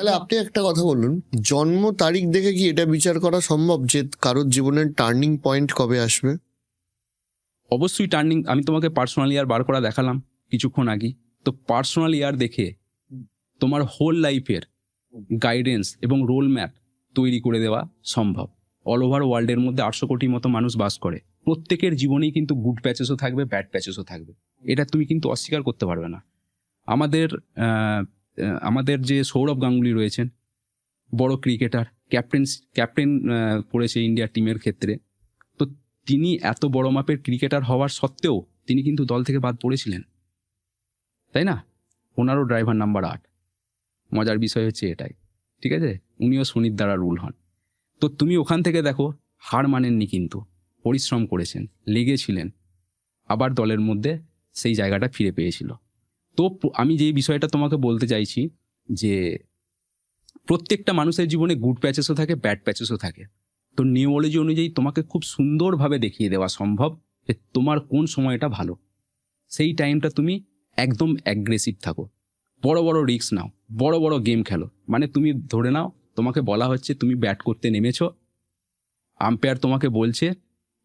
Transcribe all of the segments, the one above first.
তাহলে আপনি একটা কথা বলুন, জন্ম তারিখ দেখে কি এটা বিচার করা সম্ভব যে কারোর জীবনের টার্নিং পয়েন্ট কবে আসবে? অবশ্যই টার্নিং, আমি তোমাকে পার্সোনাল ইয়ার বার করা দেখালাম কিছুক্ষণ আগে। তো পার্সোনাল ইয়ার দেখে তোমার হোল লাইফের গাইডেন্স এবং রোল ম্যাপ তৈরি করে দেওয়া সম্ভব। অল ওভার ওয়ার্ল্ডের মধ্যে 800 কোটি মতো মানুষ বাস করে। প্রত্যেকের জীবনেই কিন্তু গুড প্যাচেসও থাকবে, ব্যাড প্যাচেসও থাকবে। এটা তুমি কিন্তু অস্বীকার করতে পারবে না। আমাদের আমাদের যে সৌরভ গাঙ্গুলি রয়েছেন, বড় ক্রিকেটার, ক্যাপ্টেন করেছে ইন্ডিয়া টিমের ক্ষেত্রে। তো তিনি এত বড় মাপের ক্রিকেটার হওয়ার সত্ত্বেও তিনি কিন্তু দল থেকে বাদ পড়েছিলেন, তাই না? ওনারও ড্রাইভার নাম্বার 8। মজার বিষয় হচ্ছে এটাই, ঠিক আছে? উনিও শনির দ্বারা রুল হন। তো তুমি ওখান থেকে দেখো, হার মানেননি, কিন্তু পরিশ্রম করেছেন, লেগেছিলেন, আবার দলের মধ্যে সেই জায়গাটা ফিরে পেয়েছিল। তো আমি যে বিষয়টা তোমাকে বলতে চাইছি যে প্রত্যেকটা মানুষের জীবনে গুড প্যাচেসও থাকে, ব্যাড প্যাচেসও থাকে। তো নিউমোলজি অনুযায়ী তোমাকে খুব সুন্দরভাবে দেখিয়ে দেওয়া সম্ভব যে তোমার কোন সময়টা ভালো। সেই টাইমটা তুমি একদম অ্যাগ্রেসিভ থাকো, বড় বড় রিস্ক নাও, বড় বড় গেম খেলো। মানে তুমি ধরে নাও, তোমাকে বলা হচ্ছে তুমি ব্যাট করতে নেমেছো, আম্পায়ার তোমাকে বলছে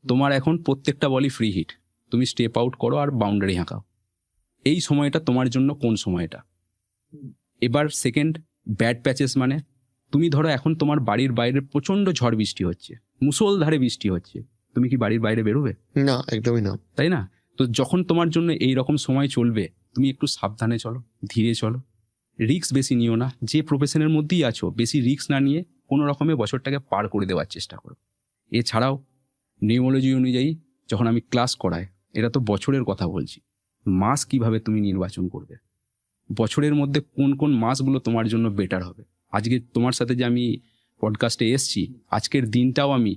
তোমার এখন প্রত্যেকটা বলই ফ্রি হিট, তুমি স্টেপ আউট করো আর বাউন্ডারি হাঁকাও। এই সময়টা তোমার জন্য কোন সময়টা? এবার সেকেন্ড, ব্যাড প্যাচেস মানে তুমি ধরো এখন তোমার বাড়ির বাইরে প্রচণ্ড ঝড় বৃষ্টি হচ্ছে, মুষলধারে বৃষ্টি হচ্ছে, তুমি কি বাড়ির বাইরে বেরোবে? না, একদমই না। তাই না? তো যখন তোমার জন্য এই রকম সময় চলবে, তুমি একটু সাবধানে চলো, ধীরে চলো, রিস্ক বেশি নিও না। যে প্রফেশনের মধ্যেই আছো, বেশি রিস্ক না নিয়ে কোনো রকমে বছরটাকে পার করে দেওয়ার চেষ্টা করো। এছাড়াও নিউমোলজি অনুযায়ী যখন আমি ক্লাস করাই, এটা তো বছরের কথা বলছি, মাস কিভাবে তুমি নির্বাচন করবে, বছরের মধ্যে কোন কোন মাসগুলো তোমার জন্য বেটার হবে। আজকে তোমার সাথে যে আমি পডকাস্টে এসছি, আজকের দিনটাও আমি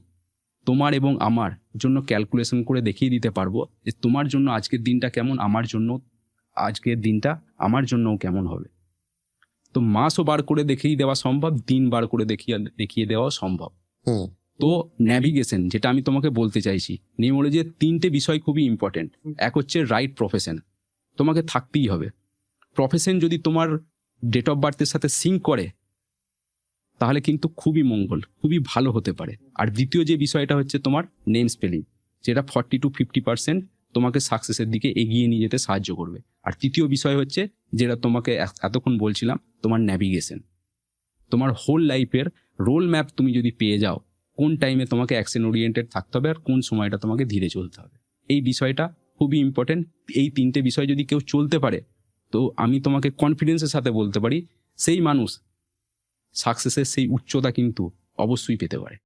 তোমার এবং আমার জন্য ক্যালকুলেশন করে দেখিয়ে দিতে পারবো যে তোমার জন্য আজকের দিনটা কেমন, আমার জন্য আজকের দিনটা আমার জন্যও কেমন হবে। তো মাসও বার করে দেখিয়ে দেওয়া সম্ভব, দিন বার করে দেখিয়ে দেওয়াও সম্ভব। তো ন্যাভিগেশন, যেটা আমি তোমাকে বলতে চাইছি, নিউমোলজির 3টে বিষয় খুবই ইম্পর্টেন্ট। এক হচ্ছে রাইট প্রফেশন, তোমাকে থাকতেই হবে। প্রফেশন যদি তোমার ডেট অফ বার্থের সাথে সিঙ্ক করে, তাহলে কিন্তু খুবই মঙ্গল, খুবই ভালো হতে পারে। আর দ্বিতীয় যে বিষয়টা হচ্ছে তোমার নেম স্পেলিং, যেটা 40-50% তোমাকে সাকসেসের দিকে এগিয়ে নিয়ে যেতে সাহায্য করবে। আর তৃতীয় বিষয় হচ্ছে, যেটা তোমাকে এতক্ষণ বলছিলাম, তোমার ন্যাভিগেশন। তোমার হোল লাইফের রোল ম্যাপ তুমি যদি পেয়ে যাও, কোন টাইমে তোমাকে অ্যাকশন ওরিয়েন্টেড থাকতে হবে আর কোন সময়টা তোমাকে ধীরে চলতে হবে, এই বিষয়টা খুবই ইম্পর্টেন্ট। এই 3টে বিষয় যদি কেউ চলতে পারে, তো আমি তোমাকে কনফিডেন্সের সাথে বলতে পারি সেই মানুষ সাকসেসের সেই উচ্চতা কিন্তু অবশ্যই পেতে পারে।